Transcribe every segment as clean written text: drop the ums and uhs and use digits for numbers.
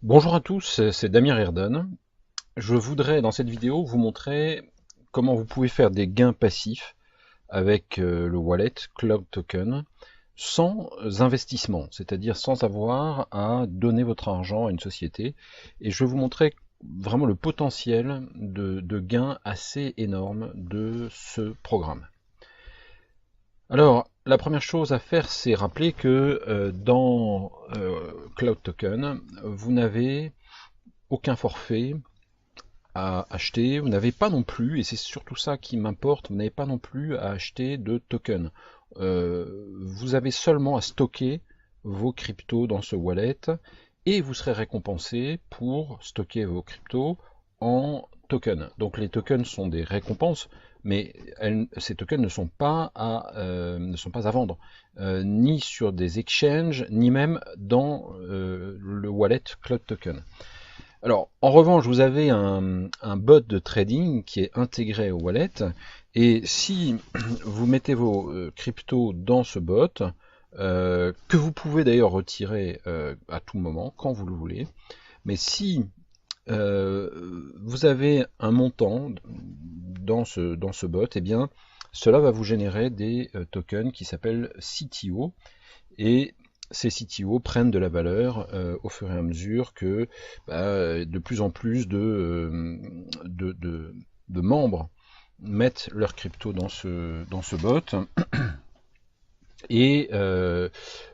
Bonjour à tous, c'est Damien Reardon. Je voudrais dans cette vidéo vous montrer comment vous pouvez faire des gains passifs avec le wallet Cloud Token sans investissement, c'est-à-dire sans avoir à donner votre argent à une société. Et je vais vous montrer vraiment le potentiel de gains assez énorme de ce programme. Alors, la première chose à faire, c'est rappeler que dans Cloud Token, vous n'avez aucun forfait à acheter, vous n'avez pas non plus, et c'est surtout ça qui m'importe, vous n'avez pas non plus à acheter de tokens. Vous avez seulement à stocker vos cryptos dans ce wallet et vous serez récompensé pour stocker vos cryptos en tokens. Donc les tokens sont des récompenses, mais ces tokens ne sont pas à vendre, ni sur des exchanges, ni même dans le wallet Cloud Token. Alors, en revanche, vous avez un bot de trading qui est intégré au wallet, et si vous mettez vos cryptos dans ce bot, que vous pouvez d'ailleurs retirer à tout moment, quand vous le voulez, mais si vous avez un montant dans ce bot, eh bien, cela va vous générer des tokens qui s'appellent CTO, et ces CTO prennent de la valeur au fur et à mesure que de plus en plus de membres mettent leur crypto dans ce bot. Et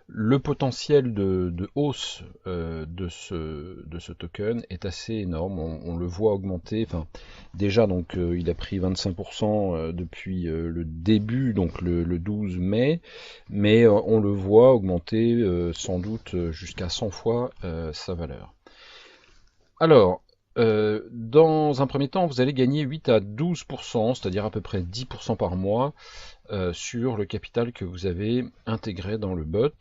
le potentiel de hausse de ce token est assez énorme. On le voit augmenter. Enfin, déjà, donc, il a pris 25% depuis le début, donc le 12 mai, mais on le voit augmenter sans doute jusqu'à 100 fois sa valeur. Alors, dans un premier temps, vous allez gagner 8 à 12%, c'est-à-dire à peu près 10% par mois, sur le capital que vous avez intégré dans le bot.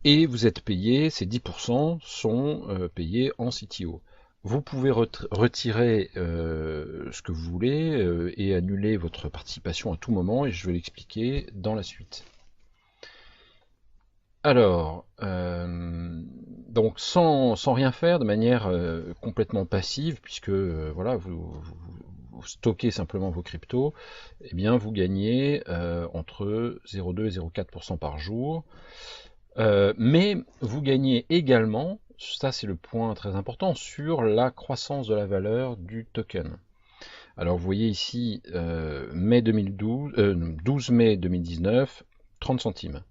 Et vous êtes payé, ces 10% sont payés en CTO. Vous pouvez retirer ce que vous voulez et annuler votre participation à tout moment, et je vais l'expliquer dans la suite. Alors, donc sans rien faire, de manière complètement passive, puisque voilà, vous stockez simplement vos cryptos, eh bien vous gagnez entre 0,2 et 0,4% par jour. Mais vous gagnez également, ça c'est le point très important, sur la croissance de la valeur du token. Alors vous voyez ici mai 2012, 12 mai 2019, 30 centimes.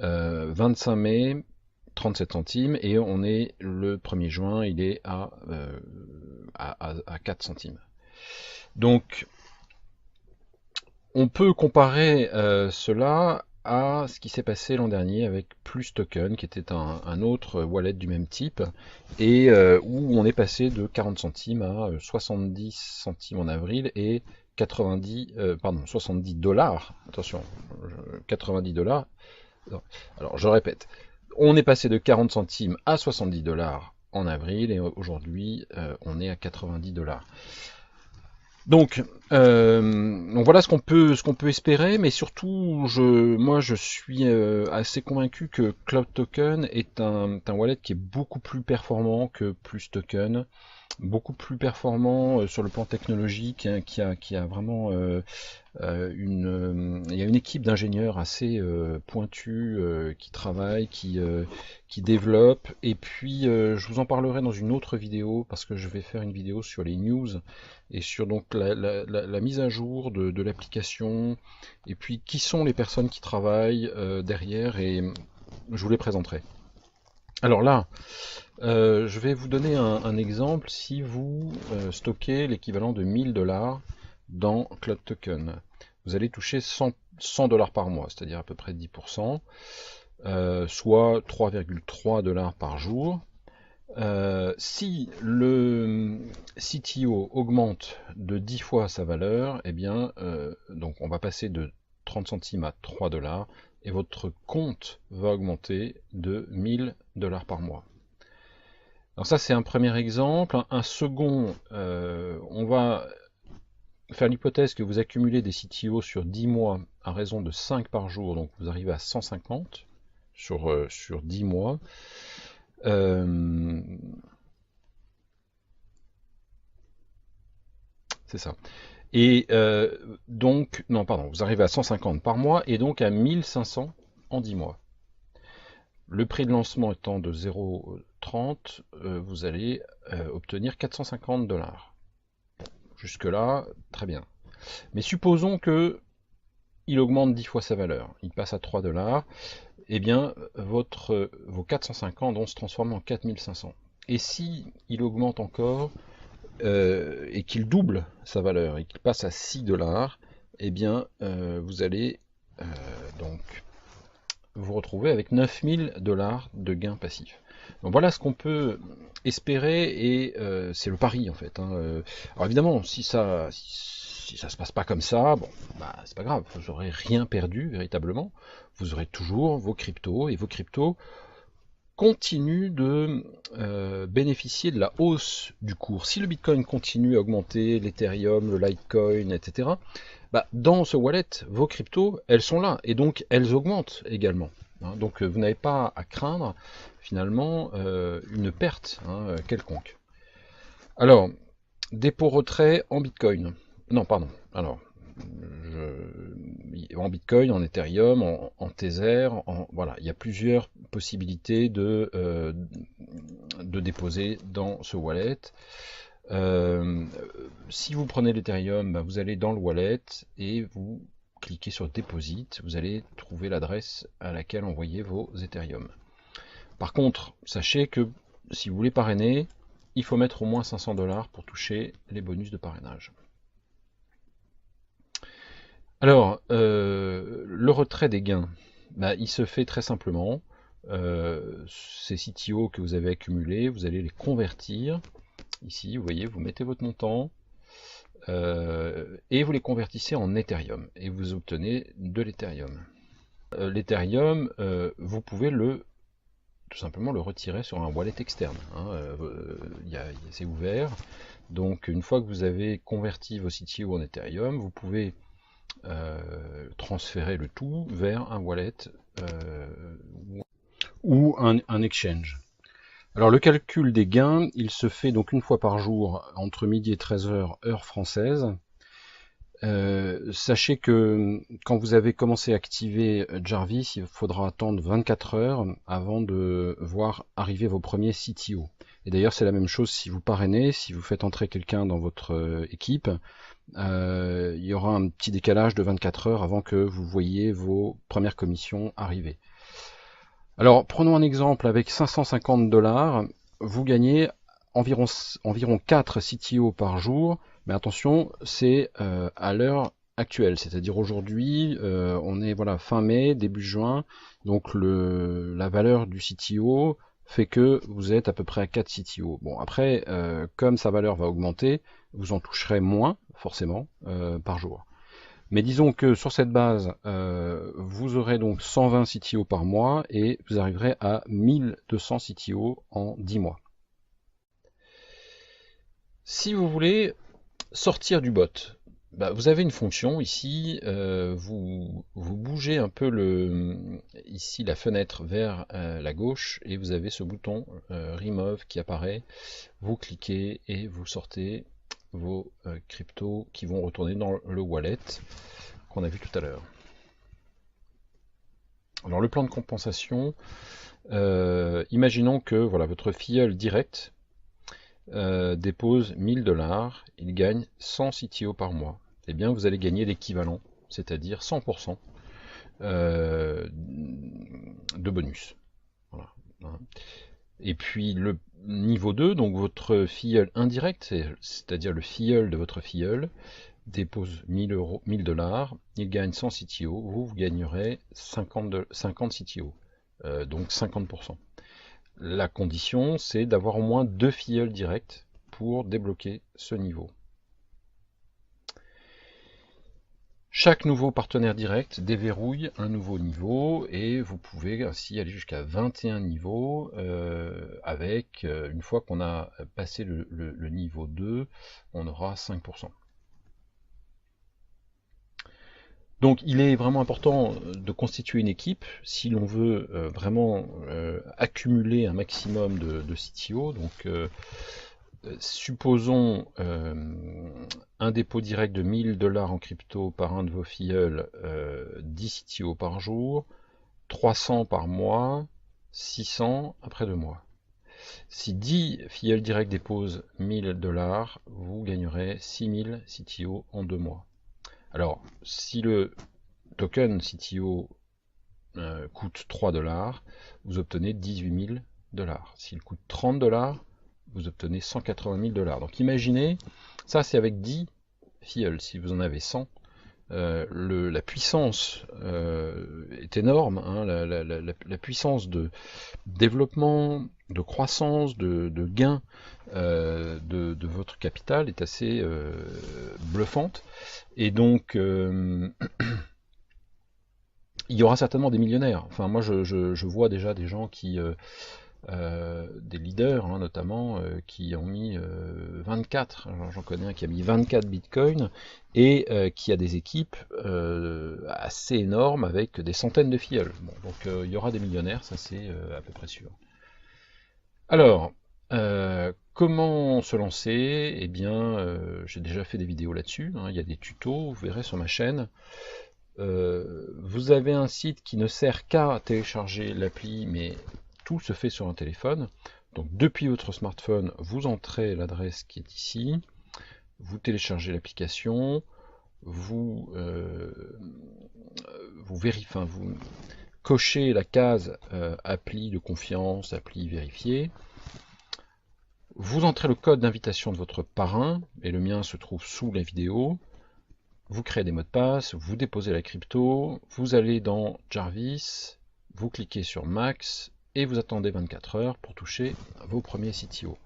25 mai, 37 centimes, et on est le 1er juin, il est à 4 centimes. Donc, on peut comparer cela à ce qui s'est passé l'an dernier avec Plus Token, qui était un autre wallet du même type, et où on est passé de 40 centimes à 70 centimes en avril et 70 dollars, attention, 90 dollars. Alors, je répète, on est passé de 40 centimes à 70 dollars en avril et aujourd'hui on est à 90 dollars. Donc voilà ce qu'on peut espérer, mais surtout moi je suis assez convaincu que Cloud Token est un wallet qui est beaucoup plus performant que Plus Token, beaucoup plus performant sur le plan technologique, hein, qui a vraiment il y a une équipe d'ingénieurs assez pointue qui travaille, qui développe. Et puis je vous en parlerai dans une autre vidéo parce que je vais faire une vidéo sur les news et sur donc la mise à jour de l'application. Et puis qui sont les personnes qui travaillent derrière et je vous les présenterai. Alors là, je vais vous donner un exemple. Si vous stockez l'équivalent de 1000 dollars dans Cloud Token, vous allez toucher 100 dollars par mois, c'est-à-dire à peu près 10%, soit 3,3 dollars par jour. Si le CTO augmente de 10 fois sa valeur, eh bien, donc on va passer de 30 centimes à 3 dollars et votre compte va augmenter de 1000 dollars par mois. Alors ça c'est un premier exemple. Un second, on va faire l'hypothèse que vous accumulez des CTO sur 10 mois à raison de 5 par jour, donc vous arrivez à 150 sur 10 mois. Euh, c'est ça. Et donc, non, pardon, vous arrivez à 150 par mois et donc à 1500 en 10 mois. Le prix de lancement étant de 0,30, vous allez obtenir 450 $. Jusque-là, très bien. Mais supposons que il augmente 10 fois sa valeur, il passe à 3 $, eh bien, vos 450 vont se transformer en 4500. Et si il augmente encore et qu'il double sa valeur et qu'il passe à 6 $, eh bien, vous allez donc vous retrouver avec 9000 $ de gains passifs. Donc voilà ce qu'on peut espérer et c'est le pari en fait. Hein. Alors évidemment, si ça se passe pas comme ça, bon, bah c'est pas grave, vous n'aurez rien perdu véritablement. Vous aurez toujours vos cryptos et vos cryptos continuent de bénéficier de la hausse du cours. Si le Bitcoin continue à augmenter, l'Ethereum, le Litecoin, etc., bah, dans ce wallet, vos cryptos, elles sont là, et donc elles augmentent également. Hein, donc vous n'avez pas à craindre finalement une perte quelconque. Alors, dépôt-retrait en Bitcoin. Non, pardon. Alors, en Bitcoin, en Ethereum, en Tether, voilà, il y a plusieurs possibilités de déposer dans ce wallet. Si vous prenez l'Ethereum, bah, vous allez dans le wallet et vous cliquez sur Deposit, vous allez trouver l'adresse à laquelle envoyer vos Ethereum. Par contre, sachez que si vous voulez parrainer, il faut mettre au moins 500 $ pour toucher les bonus de parrainage. Alors, le retrait des gains, bah, il se fait très simplement. Ces CTO que vous avez accumulés, vous allez les convertir. Ici, vous voyez, vous mettez votre montant et vous les convertissez en Ethereum et vous obtenez de l'Ethereum. L'Ethereum, vous pouvez tout simplement le retirer sur un wallet externe. Hein, c'est ouvert. Donc une fois que vous avez converti vos CTO en Ethereum, vous pouvez transférer le tout vers un wallet ou un exchange. Alors le calcul des gains, il se fait donc une fois par jour entre midi et 13h heure française. Sachez que quand vous avez commencé à activer Jarvis, il faudra attendre 24 heures avant de voir arriver vos premiers CTO. Et d'ailleurs c'est la même chose si vous parrainez, si vous faites entrer quelqu'un dans votre équipe, il y aura un petit décalage de 24 heures avant que vous voyiez vos premières commissions arriver. Alors prenons un exemple avec 550 $, vous gagnez environ 4 CTO par jour, mais attention, c'est à l'heure actuelle, c'est-à-dire aujourd'hui, on est voilà fin mai, début juin, donc la valeur du CTO fait que vous êtes à peu près à 4 CTO. Bon après, comme sa valeur va augmenter, vous en toucherez moins forcément par jour. Mais disons que sur cette base, vous aurez donc 120 CTO par mois et vous arriverez à 1200 CTO en 10 mois. Si vous voulez sortir du bot, bah, vous avez une fonction ici, vous bougez un peu ici la fenêtre vers la gauche et vous avez ce bouton Remove qui apparaît, vous cliquez et vous sortez vos cryptos qui vont retourner dans le wallet qu'on a vu tout à l'heure. Alors le plan de compensation, imaginons que voilà, votre filleul direct dépose 1000 $, il gagne 100 CTO par mois. Eh bien vous allez gagner l'équivalent, c'est-à-dire 100% de bonus. Voilà. Et puis le niveau 2, donc votre filleul indirect, c'est-à-dire le filleul de votre filleul, dépose 1000 $, il gagne 100 CTO, vous gagnerez 50 CTO, donc 50%. La condition, c'est d'avoir au moins 2 filleuls directs pour débloquer ce niveau. Chaque nouveau partenaire direct déverrouille un nouveau niveau et vous pouvez ainsi aller jusqu'à 21 niveaux avec, une fois qu'on a passé le niveau 2, on aura 5%. Donc il est vraiment important de constituer une équipe si l'on veut vraiment accumuler un maximum de CTO. Donc supposons un dépôt direct de 1000 $ en crypto par un de vos filleuls, 10 CTO par jour, 300 par mois, 600 après 2 mois. Si 10 filleuls directs déposent 1000 $, vous gagnerez 6000 CTO en 2 mois. Alors, si le token CTO coûte 3 $, vous obtenez 18 000 $. S'il coûte 30 $, vous obtenez 180 000 $. Donc imaginez, ça c'est avec 10 filleuls. Si vous en avez 100, la puissance est énorme, hein, la puissance de développement, de croissance, de gain de votre capital est assez bluffante. Et donc, il y aura certainement des millionnaires. Enfin, moi, je vois déjà des gens qui... des leaders hein, notamment qui ont mis 24, j'en connais un qui a mis 24 bitcoins et qui a des équipes assez énormes avec des centaines de filleuls. Bon, donc il y aura des millionnaires, ça c'est à peu près sûr. Alors, comment se lancer? Eh bien, j'ai déjà fait des vidéos là-dessus, hein, il y a des tutos, vous verrez sur ma chaîne. Vous avez un site qui ne sert qu'à télécharger l'appli, mais tout se fait sur un téléphone. Donc depuis votre smartphone, vous entrez l'adresse qui est ici, vous téléchargez l'application, vous vérifiez, vous cochez la case appli de confiance, appli vérifiée. Vous entrez le code d'invitation de votre parrain, et le mien se trouve sous la vidéo. Vous créez des mots de passe, vous déposez la crypto, vous allez dans Jarvis, vous cliquez sur Max, et vous attendez 24 heures pour toucher vos premiers CTO.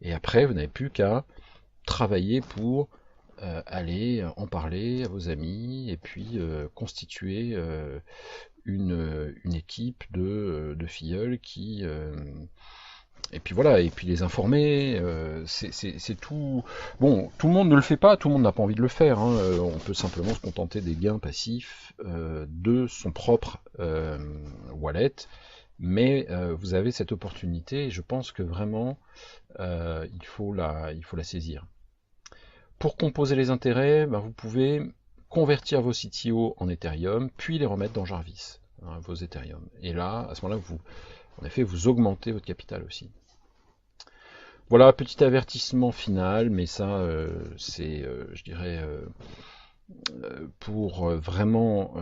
Et après, vous n'avez plus qu'à travailler pour aller en parler à vos amis, et puis constituer une équipe de filleuls qui... et puis voilà, et puis les informer, c'est tout. Bon, tout le monde ne le fait pas, tout le monde n'a pas envie de le faire. Hein. On peut simplement se contenter des gains passifs de son propre wallet, mais vous avez cette opportunité, et je pense que vraiment il faut la saisir. Pour composer les intérêts, ben, vous pouvez convertir vos CTO en Ethereum, puis les remettre dans Jarvis, hein, vos Ethereum. Et là, à ce moment-là, en effet, vous augmentez votre capital aussi. Voilà, petit avertissement final, mais ça, c'est, je dirais, pour vraiment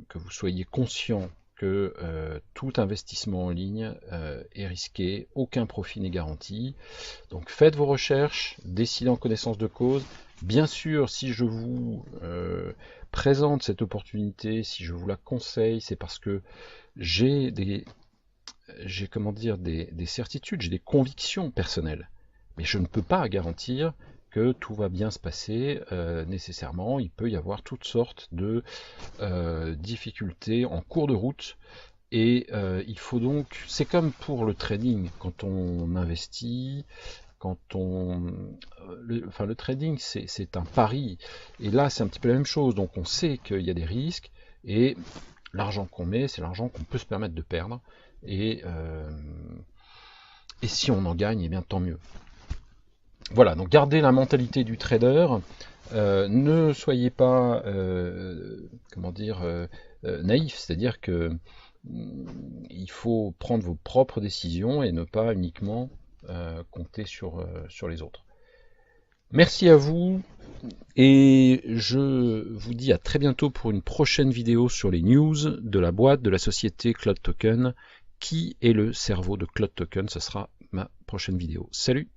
que vous soyez conscient que tout investissement en ligne est risqué, aucun profit n'est garanti. Donc faites vos recherches, décidez en connaissance de cause. Bien sûr, si je vous présente cette opportunité, si je vous la conseille, c'est parce que j'ai des certitudes, j'ai des convictions personnelles. Mais je ne peux pas garantir que tout va bien se passer nécessairement. Il peut y avoir toutes sortes de difficultés en cours de route. Et il faut donc, c'est comme pour le trading, quand on investit, le trading c'est un pari, et là c'est un petit peu la même chose, donc on sait qu'il y a des risques, et l'argent qu'on met, c'est l'argent qu'on peut se permettre de perdre, et si on en gagne, eh bien tant mieux. Voilà, donc gardez la mentalité du trader, ne soyez pas, comment dire, naïf, c'est-à-dire que il faut prendre vos propres décisions et ne pas uniquement compter sur les autres. Merci à vous, et je vous dis à très bientôt pour une prochaine vidéo sur les news de la boîte de la société Cloud Token. Qui est le cerveau de Cloud Token? Ce sera ma prochaine vidéo. Salut!